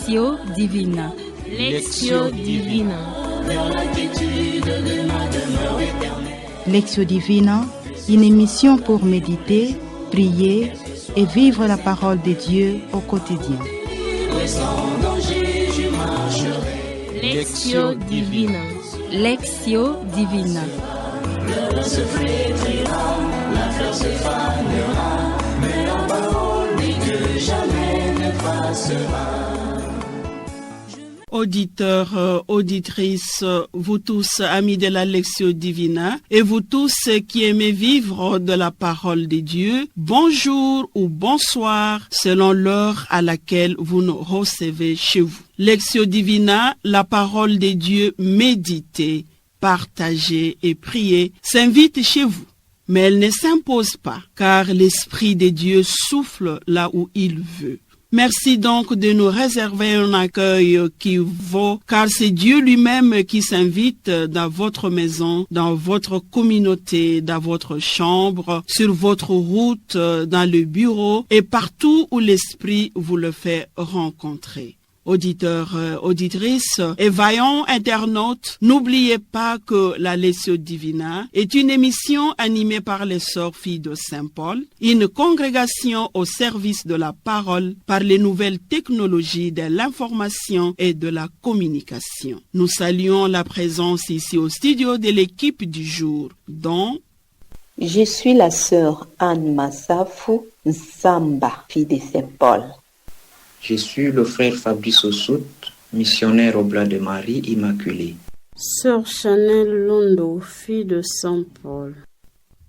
Lectio Divina. Lectio Divina. Lectio Divina, une émission pour méditer, prier et vivre la parole de Dieu au quotidien. Lectio Divina. Lectio Divina. Le se flétrira, la fleur se fanera, mais la parole dit que jamais ne passera. Auditeurs, auditrices, vous tous, amis de la Lectio Divina, et vous tous qui aimez vivre de la parole de Dieu, bonjour ou bonsoir, selon l'heure à laquelle vous nous recevez chez vous. Lectio Divina, la parole de Dieu méditée, partagée et priée, s'invite chez vous. Mais elle ne s'impose pas, car l'Esprit de Dieu souffle là où il veut. Merci donc de nous réserver un accueil qui vaut, car c'est Dieu lui-même qui s'invite dans votre maison, dans votre communauté, dans votre chambre, sur votre route, dans le bureau et partout où l'Esprit vous le fait rencontrer. Auditeurs, auditrices et vaillants internautes, n'oubliez pas que la Lectio Divina est une émission animée par les Sœurs Filles de Saint-Paul, une congrégation au service de la parole par les nouvelles technologies de l'information et de la communication. Nous saluons la présence ici au studio de l'équipe du jour, dont je suis la sœur Anne Massafou Nsamba, fille de Saint-Paul. Je suis le frère Fabrice Ossout, missionnaire au Blas de Marie Immaculée. Sœur Chanel Londo, fille de Saint-Paul.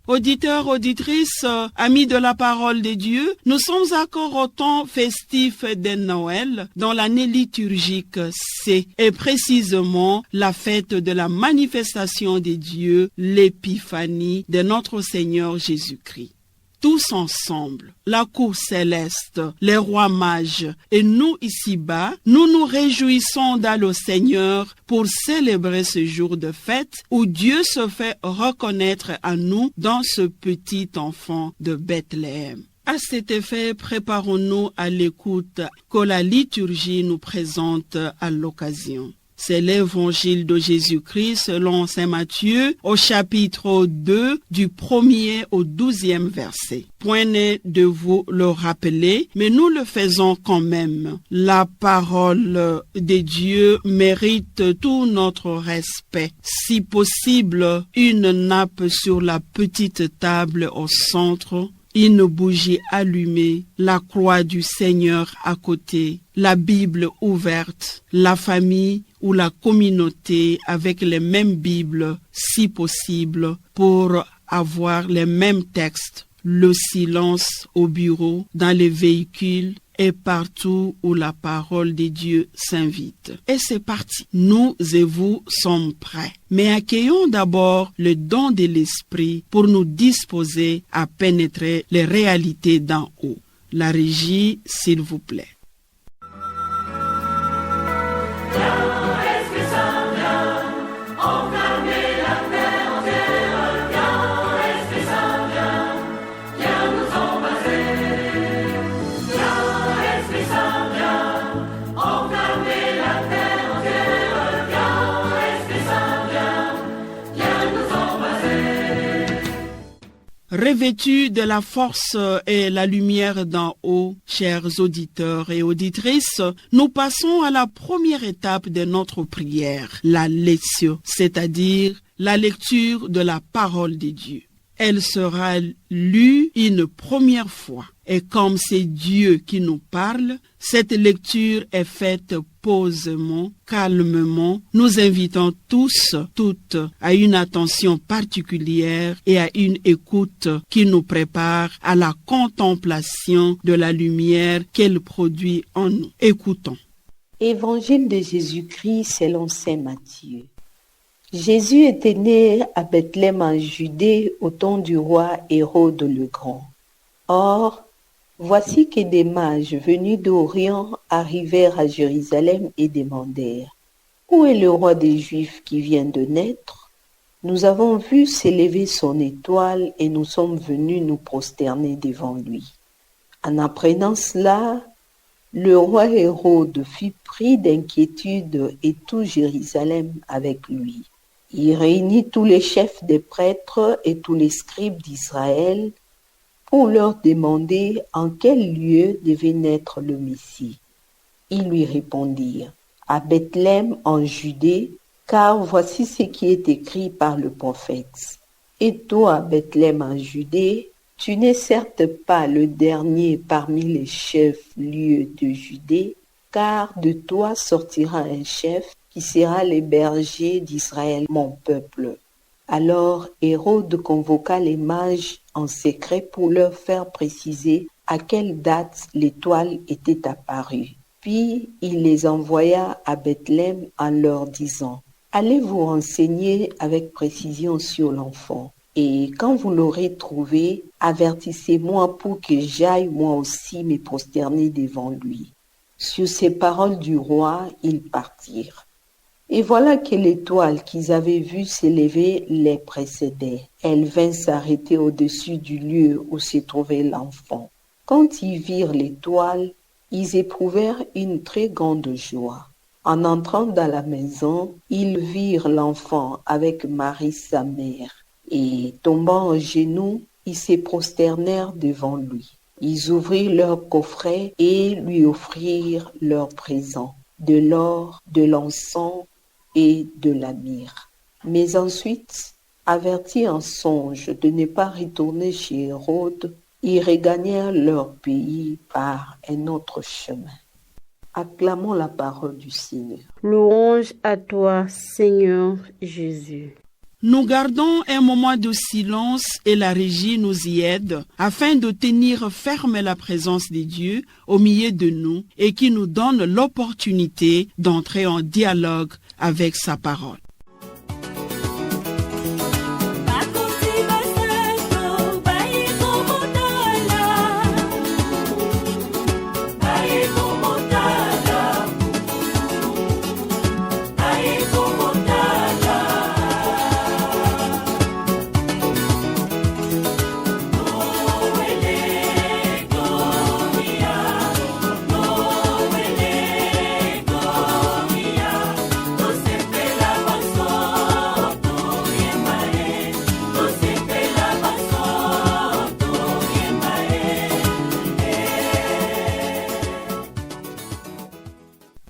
Auditeurs, auditrices, amis de la parole de Dieu, nous sommes encore au temps festif de Noël, dont l'année liturgique c'est, et précisément la fête de la manifestation de Dieu, l'épiphanie de notre Seigneur Jésus-Christ. Tous ensemble, la cour céleste, les rois mages et nous ici-bas, nous nous réjouissons dans le Seigneur pour célébrer ce jour de fête où Dieu se fait reconnaître à nous dans ce petit enfant de Bethléem. À cet effet, préparons-nous à l'écoute que la liturgie nous présente à l'occasion. C'est l'évangile de Jésus-Christ selon saint Matthieu au chapitre 2 du 1er au 12e verset. Point n'est de vous le rappeler, mais nous le faisons quand même. La parole de Dieu mérite tout notre respect. Si possible, une nappe sur la petite table au centre, une bougie allumée, la croix du Seigneur à côté, la Bible ouverte, la famille ou la communauté avec les mêmes Bibles, si possible, pour avoir les mêmes textes, le silence au bureau, dans les véhicules et partout où la parole de Dieu s'invite. Et c'est parti. Nous et vous sommes prêts. Mais accueillons d'abord le don de l'Esprit pour nous disposer à pénétrer les réalités d'en haut. La régie, s'il vous plaît. Revêtus de la force et la lumière d'en haut, chers auditeurs et auditrices, nous passons à la première étape de notre prière, la lectio, c'est-à-dire la lecture de la parole de Dieu. Elle sera lue une première fois. Et comme c'est Dieu qui nous parle, cette lecture est faite posément, calmement. Nous invitons tous, toutes, à une attention particulière et à une écoute qui nous prépare à la contemplation de la lumière qu'elle produit en nous. Écoutons. Évangile de Jésus-Christ selon saint Matthieu. Jésus était né à Bethléem en Judée au temps du roi Hérode le Grand. Or, voici que des mages venus d'Orient arrivèrent à Jérusalem et demandèrent « Où est le roi des Juifs qui vient de naître ? Nous avons vu s'élever son étoile et nous sommes venus nous prosterner devant lui. » En apprenant cela, Le roi Hérode fut pris d'inquiétude et tout Jérusalem avec lui. Il réunit tous les chefs des prêtres et tous les scribes d'Israël pour leur demander en quel lieu devait naître le Messie. Ils lui répondirent, « À Bethléem en Judée, car voici ce qui est écrit par le prophète. Et toi, Bethléem en Judée, tu n'es certes pas le dernier parmi les chefs-lieux de Judée, car de toi sortira un chef qui sera le berger d'Israël, mon peuple. » Alors Hérode convoqua les mages en secret pour leur faire préciser à quelle date l'étoile était apparue. Puis il les envoya à Bethléem en leur disant, « Allez vous renseigner avec précision sur l'enfant, et quand vous l'aurez trouvé, avertissez-moi pour que j'aille moi aussi me prosterner devant lui. » Sur ces paroles du roi, ils partirent. Et voilà que l'étoile qu'ils avaient vue s'élever les précédait. Elle vint s'arrêter au-dessus du lieu où se trouvait l'enfant. Quand ils virent l'étoile, ils éprouvèrent une très grande joie. En entrant dans la maison, ils virent l'enfant avec Marie sa mère. Et tombant en genoux, ils se prosternèrent devant lui. Ils ouvrirent leur coffret et lui offrirent leurs présents, de l'or, de l'encens et de la myrrhe. Mais ensuite, avertis en songe de ne pas retourner chez Hérode, ils regagnèrent leur pays par un autre chemin. Acclamons la parole du Seigneur. Louange à toi, Seigneur Jésus. Nous gardons un moment de silence et la régie nous y aide afin de tenir ferme la présence de Dieu au milieu de nous et qui nous donne l'opportunité d'entrer en dialogue avec sa parole.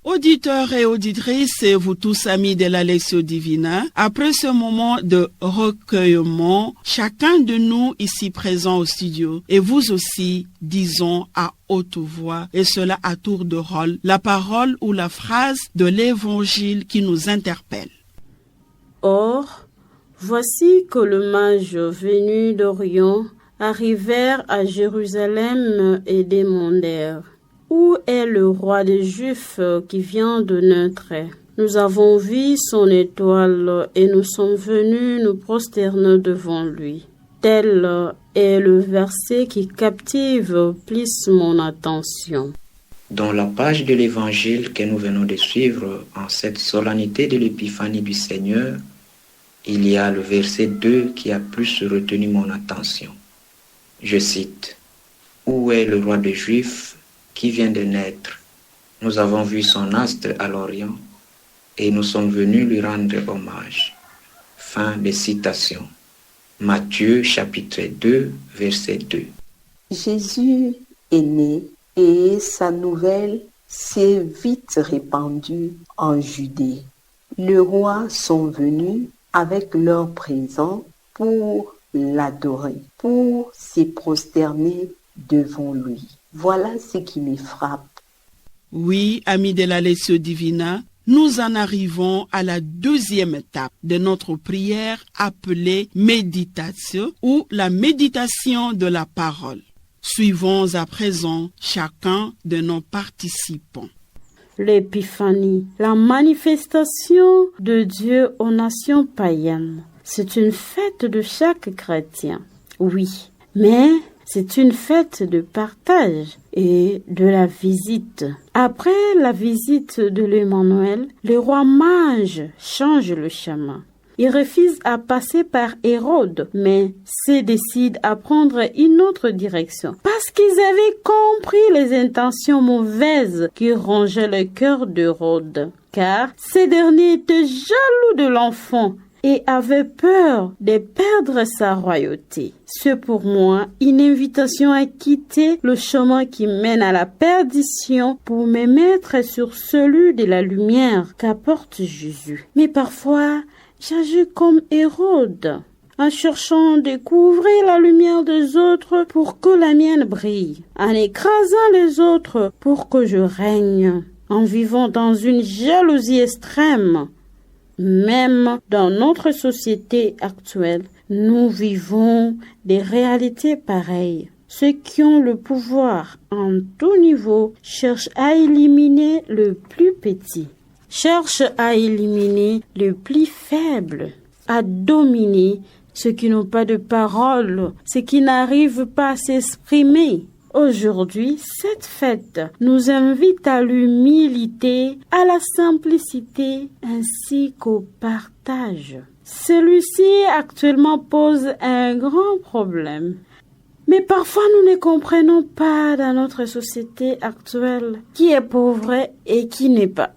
Auditeurs et auditrices, et vous tous amis de la Lectio Divina, après ce moment de recueillement, chacun de nous ici présent au studio, et vous aussi, disons à haute voix, et cela à tour de rôle, la parole ou la phrase de l'Évangile qui nous interpelle. Or, voici que le mage venu d'Orient arrivèrent à Jérusalem et demandèrent: Où est le roi des Juifs qui vient de naître? Nous avons vu son étoile et nous sommes venus nous prosterner devant lui. Tel est le verset qui captive plus mon attention. Dans la page de l'Évangile que nous venons de suivre en cette solennité de l'Épiphanie du Seigneur, il y a le verset 2 qui a plus retenu mon attention. Je cite: « Où est le roi des Juifs qui vient de naître? Nous avons vu son astre à l'Orient et nous sommes venus lui rendre hommage. » Fin de citation. Matthieu chapitre 2, verset 2. Jésus est né et sa nouvelle s'est vite répandue en Judée. Les rois sont venus avec leurs présents pour l'adorer, pour se prosterner devant lui. Voilà ce qui me frappe. Oui, amis de la Lectio Divina, nous en arrivons à la deuxième étape de notre prière appelée méditation ou la méditation de la parole. Suivons à présent chacun de nos participants. L'épiphanie, la manifestation de Dieu aux nations païennes. C'est une fête de chaque chrétien, oui, mais c'est une fête de partage et de la visite. Après la visite de l'Emmanuel, le roi mage change le chemin. Il refuse à passer par Hérode, mais se décide à prendre une autre direction. Parce qu'ils avaient compris les intentions mauvaises qui rongeaient le cœur d'Hérode. Car ce dernier était jaloux de l'enfant et avait peur de perdre sa royauté. C'est pour moi une invitation à quitter le chemin qui mène à la perdition pour me mettre sur celui de la lumière qu'apporte Jésus. Mais parfois, j'agis comme Hérode, en cherchant à découvrir la lumière des autres pour que la mienne brille, en écrasant les autres pour que je règne, en vivant dans une jalousie extrême. Même dans notre société actuelle, nous vivons des réalités pareilles. Ceux qui ont le pouvoir en tout niveau cherchent à éliminer le plus petit, cherchent à éliminer le plus faible, à dominer ceux qui n'ont pas de parole, ceux qui n'arrivent pas à s'exprimer. Aujourd'hui, cette fête nous invite à l'humilité, à la simplicité ainsi qu'au partage. Celui-ci actuellement pose un grand problème. Mais parfois nous ne comprenons pas dans notre société actuelle qui est pauvre et qui n'est pas.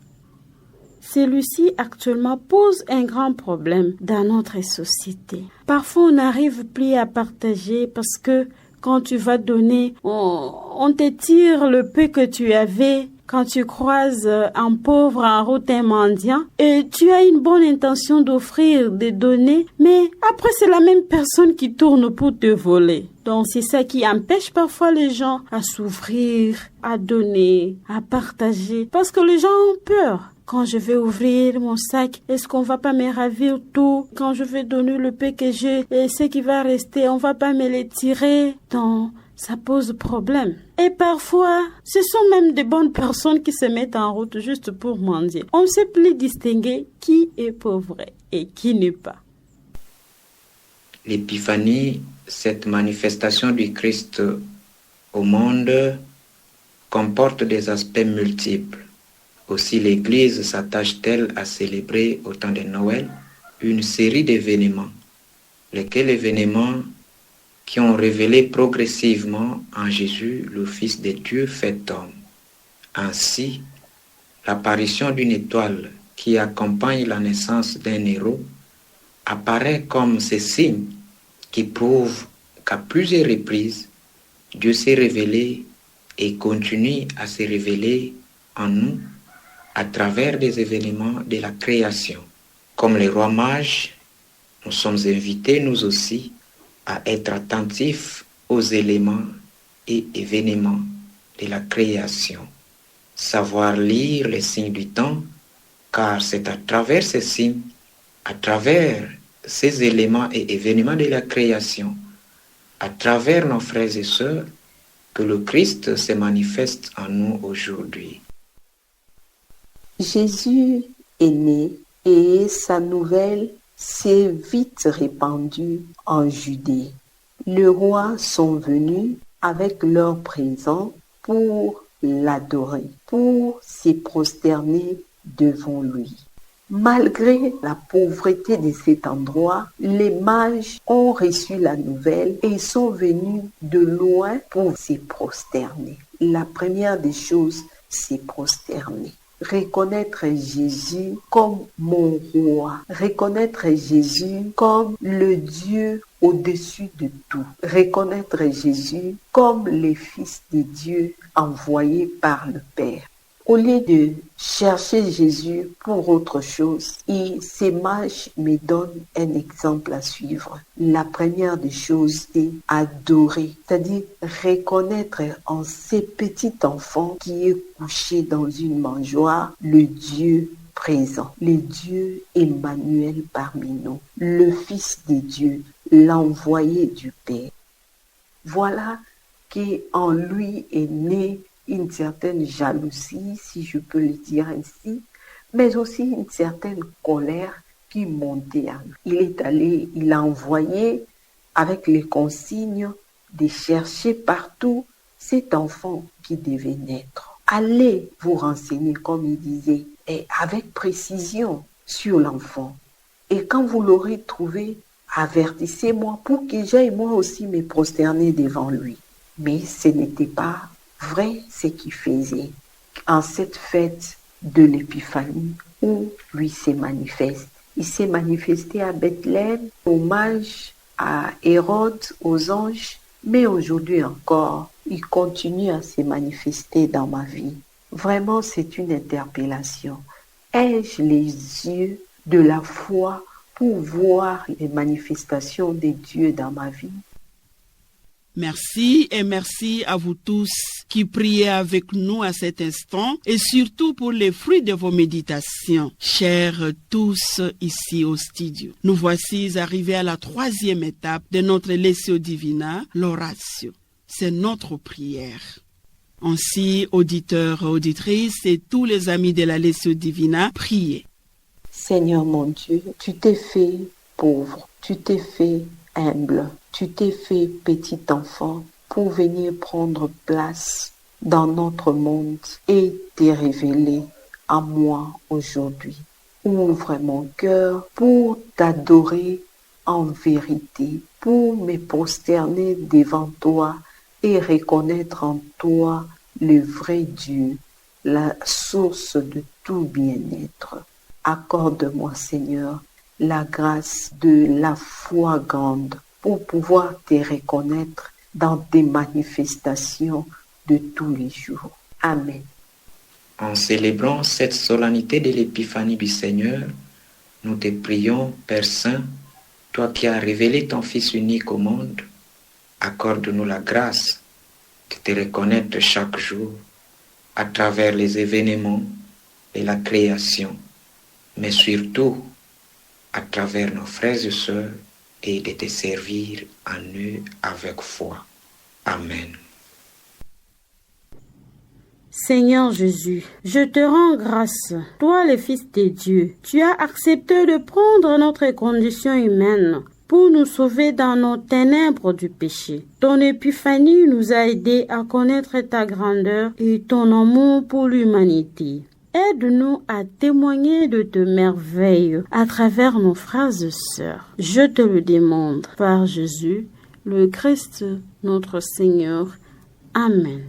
Celui-ci actuellement pose un grand problème dans notre société. Parfois on n'arrive plus à partager parce que quand tu vas donner, on te tire le peu que tu avais. Quand tu croises un pauvre en route, un mendiant, et tu as une bonne intention d'offrir, de donner, mais après c'est la même personne qui tourne pour te voler. Donc c'est ça qui empêche parfois les gens à s'ouvrir, à donner, à partager, parce que les gens ont peur. Quand je vais ouvrir mon sac, est-ce qu'on va pas me ravir tout? Quand je vais donner le peu que j'ai, et ce qui va rester, on va pas me les tirer? Donc, ça pose problème. Et parfois, ce sont même des bonnes personnes qui se mettent en route juste pour mendier. On ne sait plus distinguer qui est pauvre et qui n'est pas. L'épiphanie, cette manifestation du Christ au monde, comporte des aspects multiples. Aussi, l'Église s'attache-t-elle à célébrer au temps de Noël une série d'événements, lesquels événements qui ont révélé progressivement en Jésus le Fils de Dieu fait homme. Ainsi, l'apparition d'une étoile qui accompagne la naissance d'un héros apparaît comme ce signe qui prouve qu'à plusieurs reprises, Dieu s'est révélé et continue à se révéler en nous à travers des événements de la création. Comme les rois mages, nous sommes invités, nous aussi, à être attentifs aux éléments et événements de la création. Savoir lire les signes du temps, car c'est à travers ces signes, à travers ces éléments et événements de la création, à travers nos frères et sœurs, que le Christ se manifeste en nous aujourd'hui. Jésus est né et sa nouvelle s'est vite répandue en Judée. Les rois sont venus avec leurs présents pour l'adorer, pour se prosterner devant lui. Malgré la pauvreté de cet endroit, les mages ont reçu la nouvelle et sont venus de loin pour se prosterner. La première des choses, c'est prosterner. Reconnaître Jésus comme mon roi, reconnaître Jésus comme le Dieu au-dessus de tout, reconnaître Jésus comme le Fils de Dieu envoyé par le Père. Au lieu de chercher Jésus pour autre chose, ces mages me donnent un exemple à suivre. La première des choses, c'est adorer, c'est-à-dire reconnaître en ces petits enfants qui est couché dans une mangeoire le Dieu présent, le Dieu Emmanuel parmi nous, le Fils de Dieu, l'envoyé du Père. Voilà qu'en lui est né une certaine jalousie, si je peux le dire ainsi, mais aussi une certaine colère qui montait à lui. Il a envoyé avec les consignes de chercher partout cet enfant qui devait naître. Allez vous renseigner, comme il disait, et avec précision sur l'enfant. Et quand vous l'aurez trouvé, avertissez-moi pour que j'aille moi aussi me prosterner devant lui. Mais ce n'était pas vrai ce qu'il faisait en cette fête de l'Épiphanie où lui se manifeste. Il s'est manifesté à Bethléem, hommage à Hérode, aux anges, mais aujourd'hui encore, il continue à se manifester dans ma vie. Vraiment, c'est une interpellation. Ai-je les yeux de la foi pour voir les manifestations de Dieu dans ma vie? Merci et merci à vous tous qui priez avec nous à cet instant et surtout pour les fruits de vos méditations, chers tous ici au studio. Nous voici arrivés à la 3e étape de notre Lectio Divina, l'oratio. C'est notre prière. Ainsi, auditeurs, auditrices et tous les amis de la Lectio Divina, priez. Seigneur mon Dieu, tu t'es fait pauvre, tu t'es fait humble, tu t'es fait petit enfant pour venir prendre place dans notre monde et t'es révélé à moi aujourd'hui. Ouvre mon cœur pour t'adorer en vérité, pour me prosterner devant toi et reconnaître en toi le vrai Dieu, la source de tout bien-être. Accorde-moi, Seigneur, la grâce de la foi grande pour pouvoir te reconnaître dans tes manifestations de tous les jours. Amen. En célébrant cette solennité de l'Épiphanie du Seigneur, nous te prions, Père Saint, toi qui as révélé ton Fils unique au monde, accorde-nous la grâce de te reconnaître chaque jour à travers les événements et la création, mais surtout à travers nos frères et sœurs et de te servir en eux avec foi. Amen. Seigneur Jésus, je te rends grâce, toi le Fils de Dieu. Tu as accepté de prendre notre condition humaine pour nous sauver dans nos ténèbres du péché. Ton épiphanie nous a aidés à connaître ta grandeur et ton amour pour l'humanité. Aide-nous à témoigner de tes merveilles à travers nos frères et sœurs. Je te le demande par Jésus, le Christ, notre Seigneur. Amen.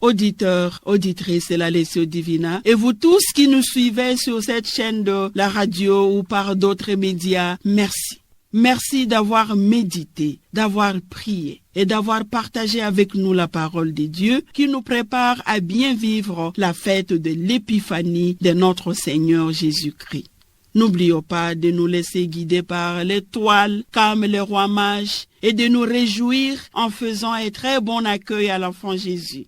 Auditeurs, auditrices de la Lectio Divina, et vous tous qui nous suivez sur cette chaîne de la radio ou par d'autres médias, merci. Merci d'avoir médité, d'avoir prié et d'avoir partagé avec nous la parole de Dieu qui nous prépare à bien vivre la fête de l'Épiphanie de notre Seigneur Jésus-Christ. N'oublions pas de nous laisser guider par l'étoile comme le roi mage et de nous réjouir en faisant un très bon accueil à l'enfant Jésus.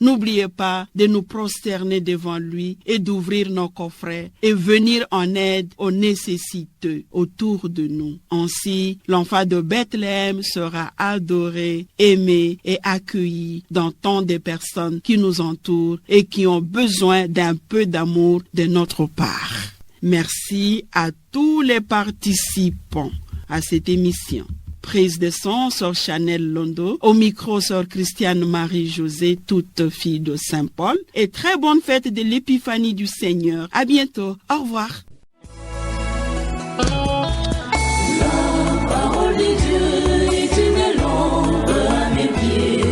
N'oubliez pas de nous prosterner devant lui et d'ouvrir nos coffrets et venir en aide aux nécessiteux autour de nous. Ainsi, l'enfant de Bethléem sera adoré, aimé et accueilli dans tant de personnes qui nous entourent et qui ont besoin d'un peu d'amour de notre part. Merci à tous les participants à cette émission. Prise de son, sœur Chanel Londo, au micro, sœur Christiane Marie-Josée, toute fille de Saint-Paul, et très bonne fête de l'Épiphanie du Seigneur. À bientôt. Au revoir. La parole de Dieu est une lampe à mes pieds.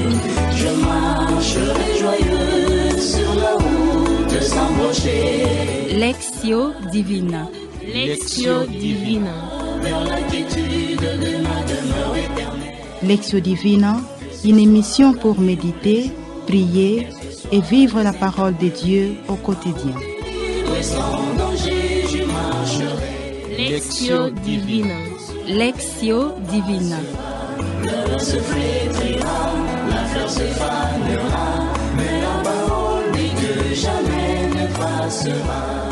Je marcherai joyeux sur la route sans broncher. Lectio Divina. Lectio Divina. Vers la quiétude de ma demeure éternelle. Lectio Divina, une émission pour méditer, prier et vivre la parole de Dieu au quotidien. Et sans danger, je marcherai. Lectio Divina. Lectio Divina. Le se flétrira, la fleur se fanera, mais la parole dit que jamais ne passera.